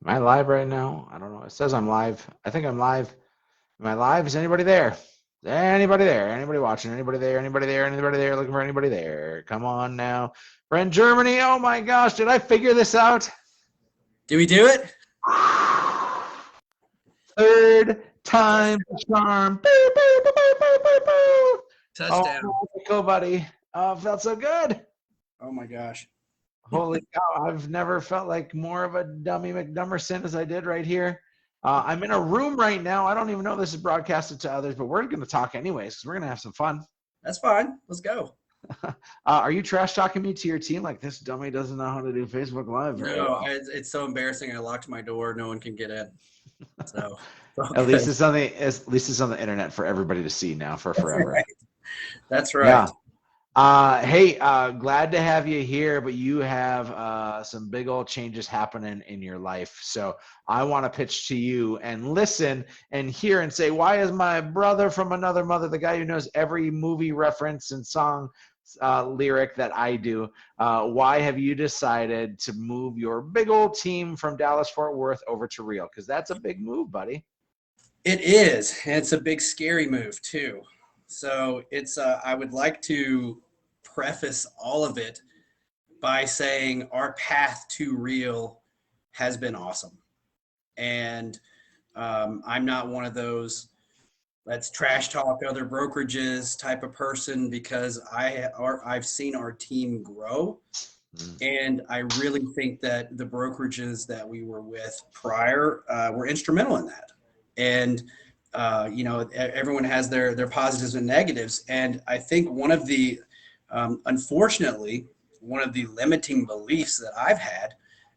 Am I live right now? I don't know. It says I'm live. I think I'm live. Am I live? Is anybody there? Is anybody there? Anybody watching? Anybody there? Anybody there? Anybody there? Looking for anybody there? Come on now. Brent Germany. Oh my gosh. Did I figure this out? Did we do it? Third time the charm. Boo, boo, boo, boo, boo, boo, boo. Oh, Touchdown. go, buddy. Oh, it felt so good. Oh my gosh. Holy cow, I've never felt like more of a dummy McDummerson as I did right here. I'm in a room right now. I don't even know this is broadcasted to others, but we're going to talk anyways because we're going to have some fun. That's fine. Let's go. Are you trash talking me to your team like this dummy doesn't know how to do Facebook Live? No, it's so embarrassing. I locked my door. No one can get in. So At least it's on the internet for everybody to see now for forever. Right. That's right. Yeah. Hey, glad to have you here, but you have some big old changes happening in your life. So I want to pitch to you and listen and hear and say, why is my brother from another mother, the guy who knows every movie reference and song lyric that I do, why have you decided to move your big old team from Dallas-Fort Worth over to Rio? Because that's a big move, buddy. It is. And it's a big, scary move, too. So it's, I would like to preface all of it by saying our path to Rio has been awesome. And I'm not one of those let's trash talk other brokerages type of person because I've seen our team grow. And I really think that the brokerages that we were with prior were instrumental in that. And everyone has their positives and negatives. And I think one of the, unfortunately, one of the limiting beliefs that I've had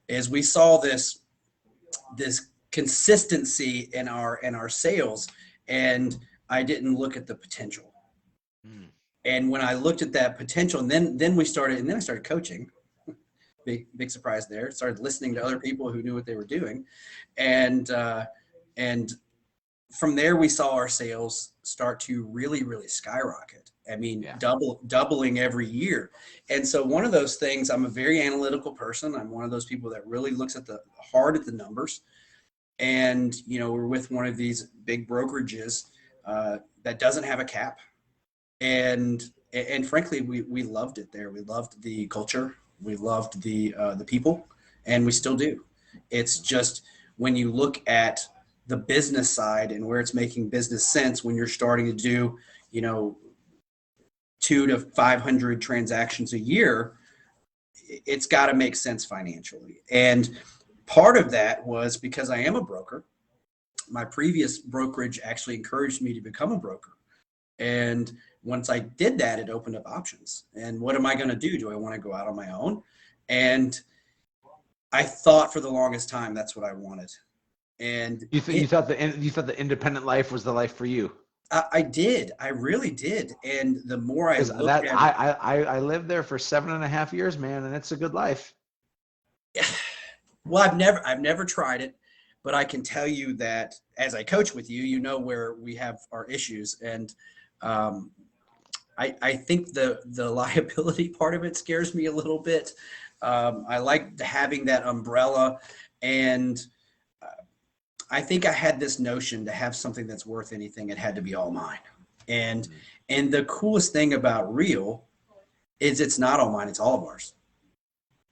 is we saw this consistency in our sales, and I didn't look at the potential. And when I looked at that potential, and then I started coaching. Big surprise there. Started listening to other people who knew what they were doing, and from there we saw our sales start to really skyrocket. I mean, doubling every year. And so one of those things, I'm a very analytical person. I'm one of those people that really looks at hard at the numbers. And, we're with one of these big brokerages that doesn't have a cap. And frankly, we loved it there. We loved the culture. We loved the people, and we still do. It's just when you look at the business side and where it's making business sense when you're starting to do, 200 to 500 transactions a year, it's got to make sense financially. And part of that was because I am a broker. My previous brokerage actually encouraged me to become a broker. And once I did that, it opened up options. And what am I going to do? Do I want to go out on my own? And I thought for the longest time that's what I wanted. And you thought the independent life was the life for you. I did. I really did. And the more I looked at it, I lived there for 7.5 years, man, and it's a good life. Well, I've never tried it, but I can tell you that as I coach with you, where we have our issues. And I think the liability part of it scares me a little bit. I like having that umbrella, and I think I had this notion to have something that's worth anything, it had to be all mine. And the coolest thing about Real is it's not all mine, it's all of ours.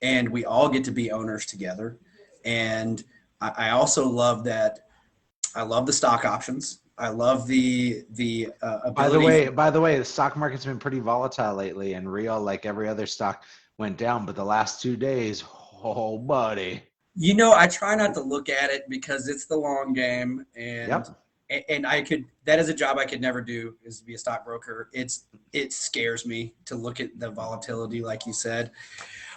And we all get to be owners together. And I also love that. I love the stock options. I love the ability. By the way, the stock market's been pretty volatile lately, and Real, like every other stock, went down. But the last 2 days, oh, buddy. I try not to look at it because it's the long game, and that is a job I could never do, is to be a stockbroker. It scares me to look at the volatility, like you said.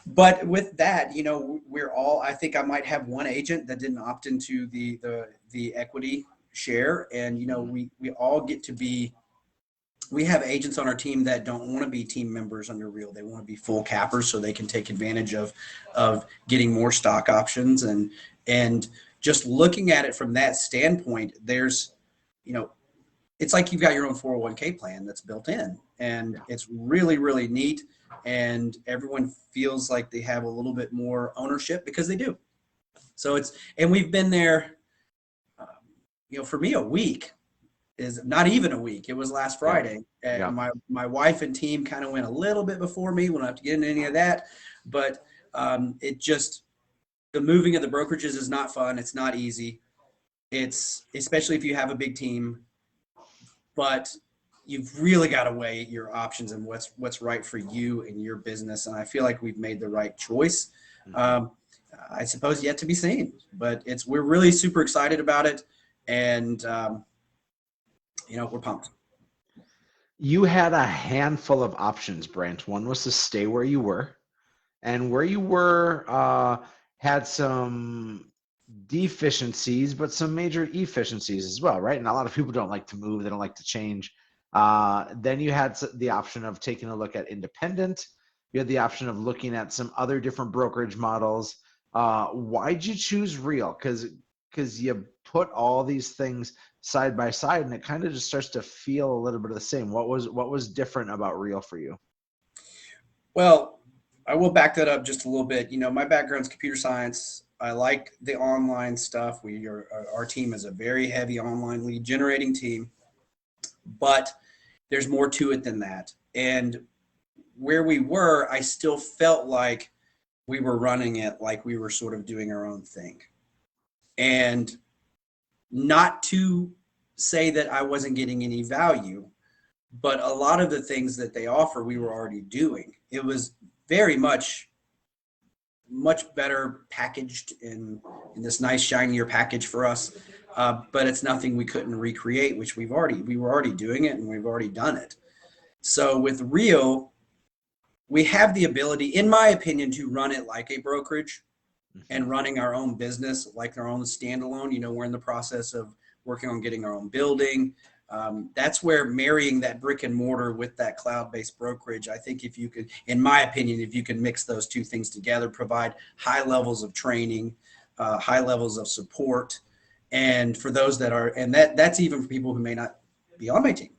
But with that, I think I might have one agent that didn't opt into the equity share. And, we all get to be, we have agents on our team that don't want to be team members under Real. They want to be full cappers so they can take advantage of getting more stock options. And just looking at it from that standpoint, there's, it's like you've got your own 401k plan that's built in, and it's really neat. And everyone feels like they have a little bit more ownership because they do. So and we've been there, uh, for me, a week is not even a week. It was last Yeah. Friday. Yeah. My wife and team kind of went a little bit before me. We don't have to get into any of that, but it just, the moving of the brokerages is not fun. It's not easy. It's especially if you have a big team, but you've really got to weigh your options and what's right for you and your business. And I feel like we've made the right choice. Mhm. Um, I suppose yet to be seen, but we're really super excited about it, and we're pumped. You had a handful of options, Brent. One was to stay where you were, and where you were had some deficiencies, but some major efficiencies as well, right? And a lot of people don't like to move, they don't like to change. Then you had the option of taking a look at independent. You had the option of looking at some other different brokerage models. Why'd you choose real? Because you put all these things side by side, and it kind of just starts to feel a little bit of the same. What was different about real for you? Well, I will back that up just a little bit. My background's computer science. I like the online stuff. Our team is a very heavy online lead generating team, but there's more to it than that. And where we were, I still felt like we were running it like we were sort of doing our own thing. And not to say that I wasn't getting any value, but a lot of the things that they offer, we were already doing. It was very much better packaged in this nice shinier package for us, but it's nothing we couldn't recreate, which we were already doing it and we've already done it. So with Rio, we have the ability, in my opinion, to run it like a brokerage Mhm. and running our own business like our own standalone. We're in the process of working on getting our own building. That's where marrying that brick and mortar with that cloud-based brokerage, I think if you could, in my opinion, if you can mix those two things together, provide high levels of training, high levels of support, and for those that are, and that's even for people who may not be on my team.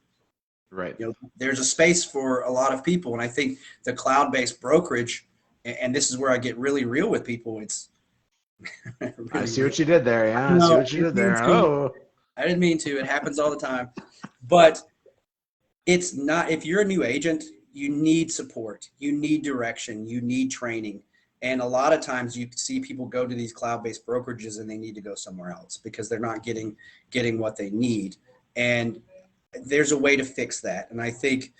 Right. There's a space for a lot of people, and I think the cloud-based brokerage, and this is where I get really real with people. It's I really see real. what you did there. Yeah, I see No, what I you didn't did mean there. to. Oh, I didn't mean to. It happens all the time. But it's not, if you're a new agent, you need support, you need direction, you need training. And a lot of times you see people go to these cloud-based brokerages and they need to go somewhere else because they're not getting what they need. And there's a way to fix that. And I think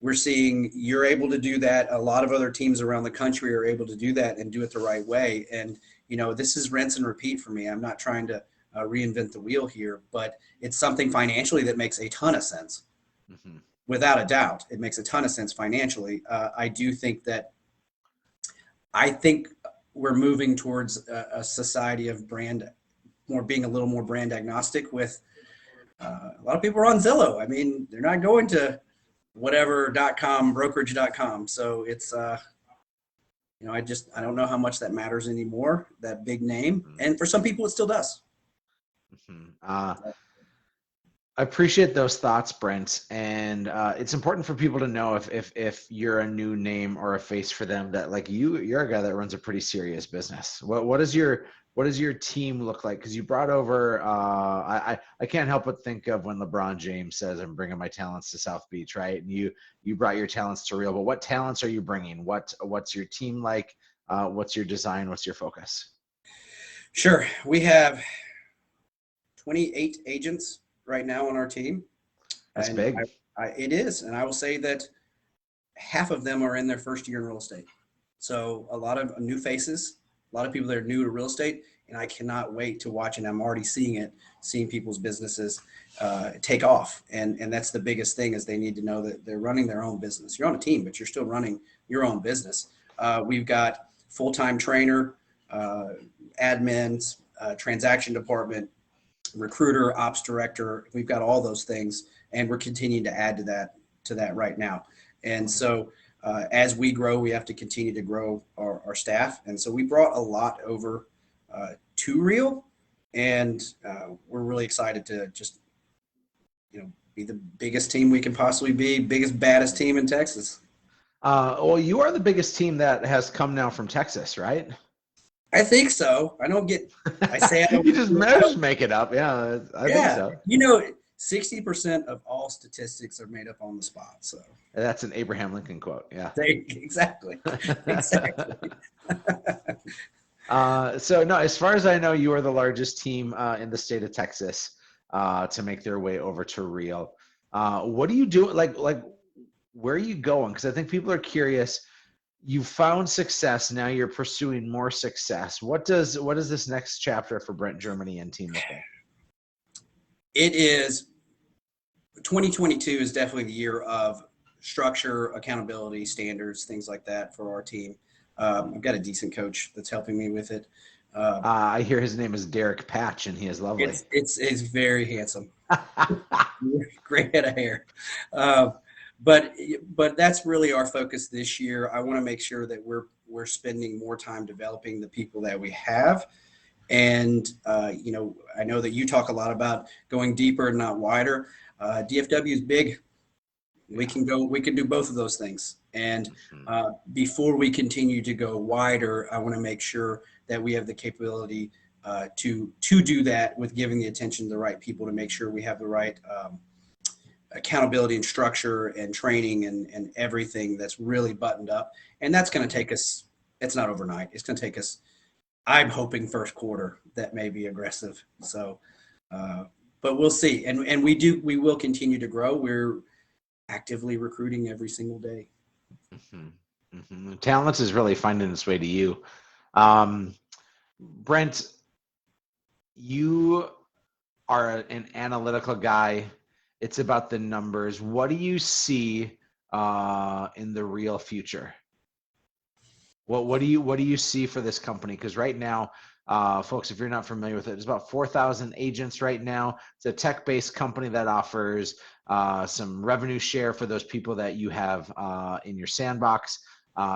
we're seeing you're able to do that. A lot of other teams around the country are able to do that and do it the right way. And this is rinse and repeat for me. I'm not trying to reinvent the wheel here, but it's something financially that makes a ton of sense. mhm. Without a doubt, it makes a ton of sense financially. I think we're moving towards a society of brand, more being a little more brand agnostic. With a lot of people are on Zillow. I mean, they're not going to whatever.com, brokerage.com. So it's I don't know how much that matters anymore, that big name. Mhm. And for some people it still does. Mhm. I appreciate those thoughts, Brent. And it's important for people to know if you're a new name or a face for them, that like you're a guy that runs a pretty serious business. What does your team look like? Because you brought over I can't help but think of when LeBron James says, "I'm bringing my talents to South Beach," right? And you brought your talents to Real, but what talents are you bringing? What's your team like? What's your design? What's your focus? Sure. We have 28 agents right now on our team. That's And big. it is. And I will say that half of them are in their first year in real estate. So a lot of new faces, a lot of people that are new to real estate, and I cannot wait to watch. And I'm already seeing people's businesses take off. And that's the biggest thing, is they need to know that they're running their own business. You're on a team, but you're still running your own business. We've got full-time trainer, admins, transaction department, recruiter, ops director. We've got all those things, and we're continuing to add to that right now. And so as we grow, we have to continue to grow our staff. And so we brought a lot over to Real, and we're really excited to just be the biggest team we can possibly be, biggest baddest team in Texas. Well, you are the biggest team that has come now from Texas, right? I think so. I say I don't You get just, too just make it up. Yeah, I think Yeah, so. 60% of all statistics are made up on the spot. So That's an Abraham Lincoln quote. Yeah. exactly, exactly. So no, as far as I know, you are the largest team in the state of Texas to make their way over to Real. What do you do? Like, where are you going? Because I think people are curious. You found success. Now you're pursuing more success. What does this next chapter for Brent Germany and team look like? It is 2022 is definitely the year of structure, accountability, standards, things like that for our team. I've got a decent coach that's helping me with it. Uh, I hear his name is Derek Patch, and he is lovely. it's very handsome, great head of hair. Uh, but that's really our focus this year. I want to make sure that we're spending more time developing the people that we have. And I know that you talk a lot about going deeper and not wider. DFW is big. Yeah. We can do both of those things. And Mhm. before we continue to go wider, I want to make sure that we have the capability to do that with giving the attention to the right people to make sure we have the right accountability and structure and training and everything that's really buttoned up. And that's going to take us. It's not overnight. It's going to take us. I'm hoping first quarter that may be aggressive. So, but we'll see. And we will continue to grow. We're actively recruiting every single day. Mhm. Mhm. Talent is really finding its way to you. Um, Brent, you are an analytical guy. It's about the numbers. What do you see in the real future? What do you see for this company? Because right now, folks, if you're not familiar with it, it's about 4,000 agents right now. It's a tech-based company that offers some revenue share for those people that you have in your sandbox.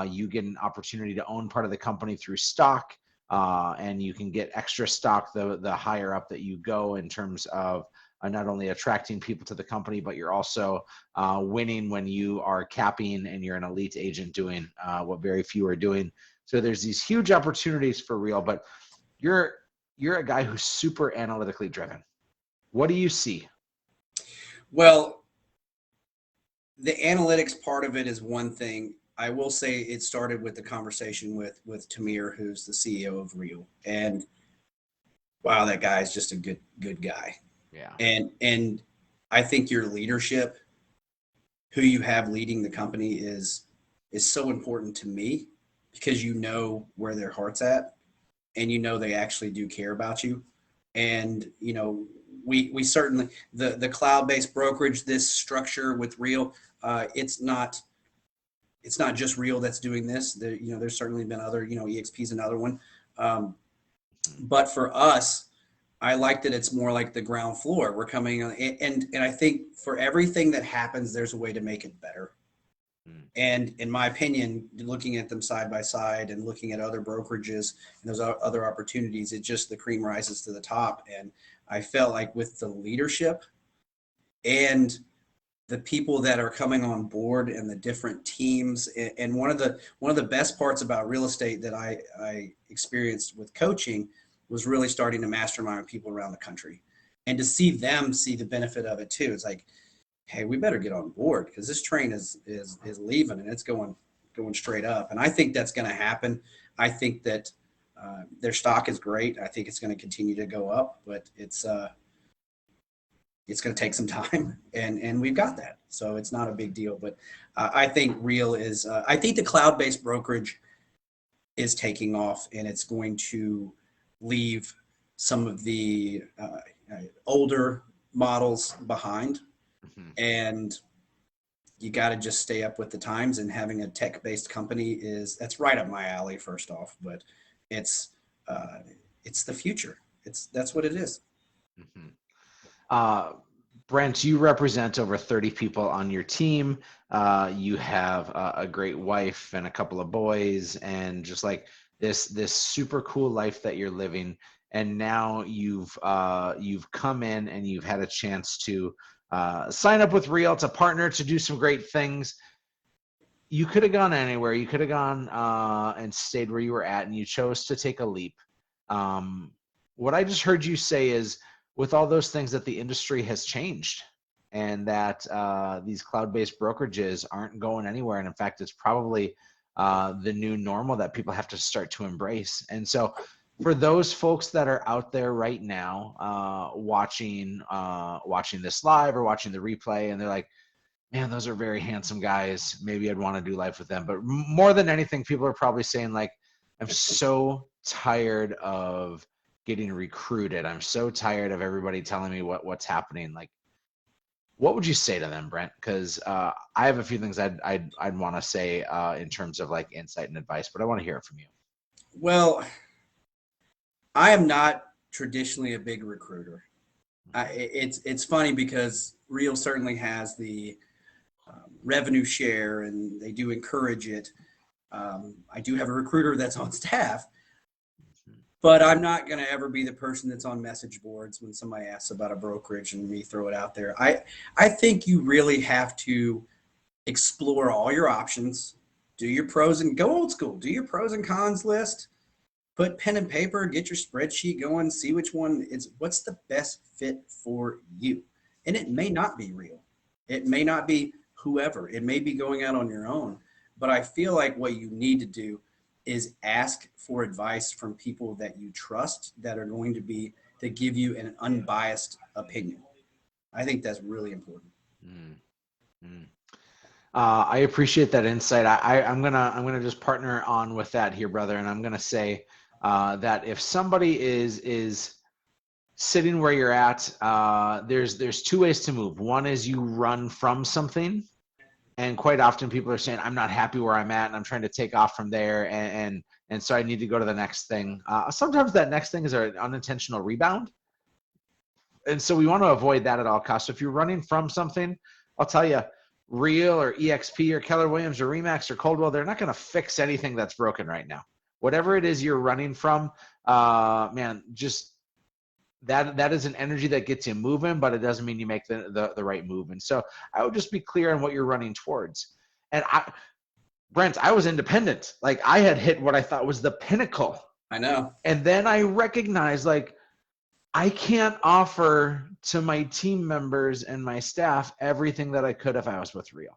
You get an opportunity to own part of the company through stock, and you can get extra stock the higher up that you go in terms of not only attracting people to the company, but you're also winning when you are capping and you're an elite agent doing what very few are doing. So there's these huge opportunities for Real, but you're a guy who's super analytically driven. What do you see? Well, the analytics part of it is one thing. I will say it started with the conversation with Tamir, who's the CEO of Real, and wow, that guy is just a good guy. Yeah. And I think your leadership, who you have leading the company, is so important to me because you know where their heart's at, and you know they actually do care about you. And we certainly the cloud-based brokerage, this structure with Real, it's not just Real that's doing this. There's certainly been other, EXP is another one. Um, Mhm. but for us, I like that it's more like the ground floor. We're coming on, and I think for everything that happens, there's a way to make it better. Mhm. And in my opinion, looking at them side by side and looking at other brokerages and those other opportunities, it just the cream rises to the top. And I felt like with the leadership and the people that are coming on board and the different teams, and one of the best parts about real estate that I experienced with coaching was really starting to mastermind with people around the country and to see them see the benefit of it too. It's like, hey, we better get on board because this train is leaving and it's going straight up. And I think that's going to happen. I think that their stock is great. I think it's going to continue to go up, but it's going to take some time, and we've got that, so it's not a big deal. But I think Real is. I think the cloud-based brokerage is taking off, and it's going to leave some of the older models behind, Mhm. and you got to just stay up with the times. And having a tech-based company that's right up my alley. First off, but it's uh, it's the future. That's what it is. Mhm. Uh, Brent, you represent over 30 people on your team. You have a great wife and a couple of boys, and just like this super cool life that you're living. And now you've come in and you've had a chance to sign up with Real to partner to do some great things. you could have gone anywhere. You could have gone and stayed where you were at, and you chose to take a leap. What I just heard you say is, with all those things, that the industry has changed, and that these cloud-based brokerages aren't going anywhere. And in fact, it's probably the new normal that people have to start to embrace. And so, for those folks that are out there right now watching this live or watching the replay, and they're like, man, those are very handsome guys. Maybe I'd want to do life with them. But more than anything, people are probably saying, like, I'm so tired of getting recruited. I'm so tired of everybody telling me what's happening. Like, what would you say to them, Brent? Because I have a few things I'd want to say in terms of like insight and advice, but I want to hear it from you. Well, I am not traditionally a big recruiter. It's funny because Real certainly has the revenue share, and they do encourage it. I do have a recruiter that's on staff, but I'm not going to ever be the person that's on message boards when somebody asks about a brokerage and me throw it out there. I think you really have to explore all your options, do your pros and go old school, do your pros and cons list, put pen and paper, get your spreadsheet going, see which one is what's the best fit for you. And it may not be Real. It may not be whoever. It may be going out on your own. But I feel like what you need to do is ask for advice from people that you trust, that are going to give you an unbiased opinion. I think that's really important. Mm-hmm. I appreciate that insight. I'm gonna just partner on with that here, brother, and I'm gonna say that if somebody is sitting where you're at, there's two ways to move. One is you run from something, and quite often people are saying, I'm not happy where I'm at, and I'm trying to take off from there, and so I need to go to the next thing. Sometimes that next thing is an unintentional rebound, and so we want to avoid that at all costs. So if you're running from something, I'll tell you, Real or EXP or Keller Williams or Remax or Coldwell, they're not going to fix anything that's broken right now. Whatever it is you're running from, man, just that is an energy that gets you moving, but it doesn't mean you make the right move. And so I would just be clear on what you're running towards. And Brent, I was independent. Like, I had hit what I thought was the pinnacle. I know. And then I recognized, like, I can't offer to my team members and my staff everything that I could if I was with Real.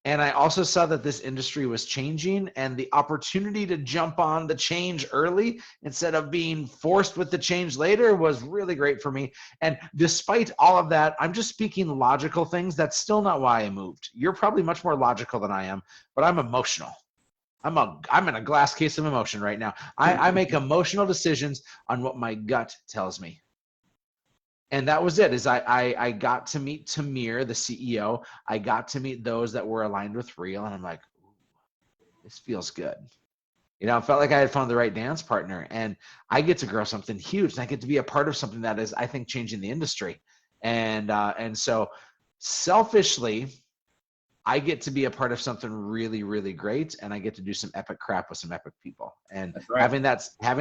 And I also saw that this industry was changing, and the opportunity to jump on the change early instead of being forced with the change later was really great for me. And despite all of that, I'm just speaking logical things. That's still not why I moved. You're probably much more logical than I am, but I'm emotional. I'm in a glass case of emotion right now. I make emotional decisions on what my gut tells me. And that was it. I got to meet Tamir, the CEO. I got to meet those that were aligned with Real, and I'm like, this feels good. I felt like I had found the right dance partner, and I get to grow something huge, and I get to be a part of something that is, I think, changing the industry. And so selfishly, I get to be a part of something really, really great, and I get to do some epic crap with some epic people. And right. having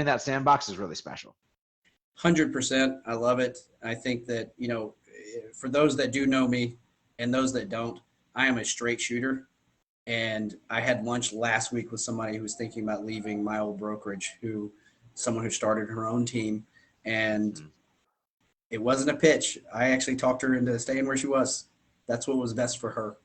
that sandbox is really special. 100%. I love it. I think that, for those that do know me and those that don't, I am a straight shooter. And I had lunch last week with somebody who was thinking about leaving my old brokerage, someone who started her own team. And it wasn't a pitch. I actually talked her into staying where she was. That's what was best for her.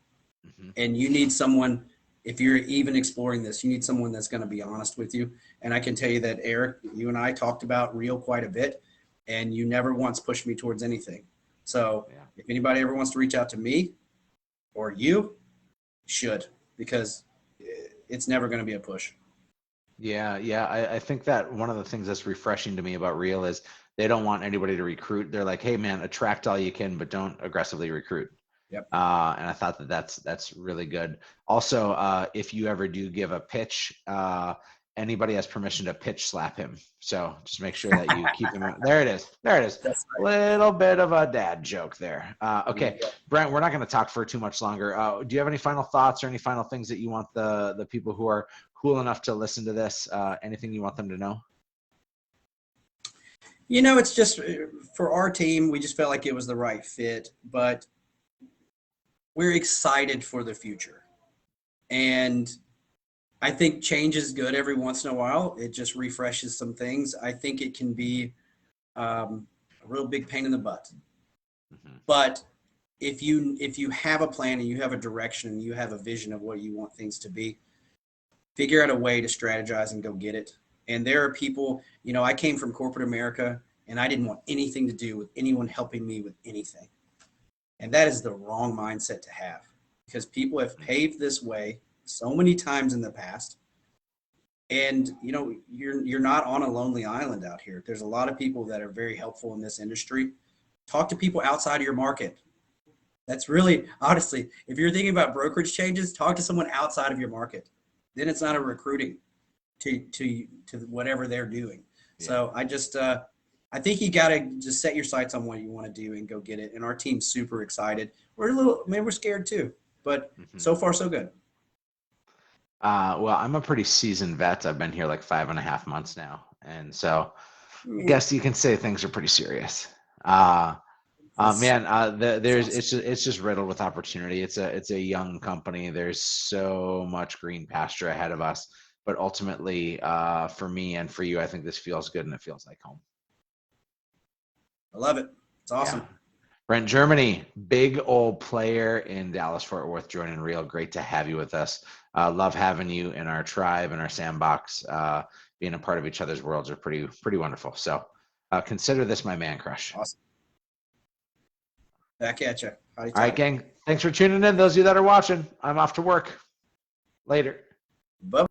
Mm-hmm. And you need someone, if you're even exploring this, you need someone that's going to be honest with you. And I can tell you that, Eric, you and I talked about Real quite a bit, and you never once pushed me towards anything. So if anybody ever wants to reach out to me or you, should, because it's never going to be a push. Yeah. I think that one of the things that's refreshing to me about Real is they don't want anybody to recruit. They're like, hey, man, attract all you can, but don't aggressively recruit. Yep. And I thought that's really good. Also, if you ever do give a pitch, anybody has permission to pitch slap him. So just make sure that you keep him. There it is. That's right. Little bit of a dad joke there. Okay, Brent, we're not going to talk for too much longer. Do you have any final thoughts or any final things that you want the people who are cool enough to listen to this? Anything you want them to know? It's just for our team, we just felt like it was the right fit, but we're excited for the future. And I think change is good every once in a while. It just refreshes some things. I think it can be a real big pain in the butt. Mhm. But if you have a plan and you have a direction and you have a vision of what you want things to be, figure out a way to strategize and go get it. And there are people, I came from corporate America and I didn't want anything to do with anyone helping me with anything. And that is the wrong mindset to have, because people have paved this way so many times in the past. And you're not on a lonely island out here. There's a lot of people that are very helpful in this industry. Talk to people outside of your market. That's really, honestly, if you're thinking about brokerage changes, talk to someone outside of your market. Then it's not a recruiting to whatever they're doing. Yeah. So I think you got to just set your sights on what you want to do and go get it. And our team's super excited. We're scared too, but Mhm. so far so good. Well, I'm a pretty seasoned vet. I've been here like 5.5 months now, and so I guess you can say things are pretty serious. Man, there's Awesome. it's just riddled with opportunity. It's a young company. There's so much green pasture ahead of us, but ultimately, for me and for you, I think this feels good and it feels like home. I love it. It's Yeah. awesome. Brent Germany, big old player in Dallas Fort Worth, joining Real. Great to have you with us. Love having you in our tribe and our sandbox. Being a part of each other's worlds are pretty wonderful. So consider this my man crush. Awesome. Back at you. Howdy, All right, tight. gang. Thanks for tuning in. Those of you that are watching, I'm off to work. Later. Bye.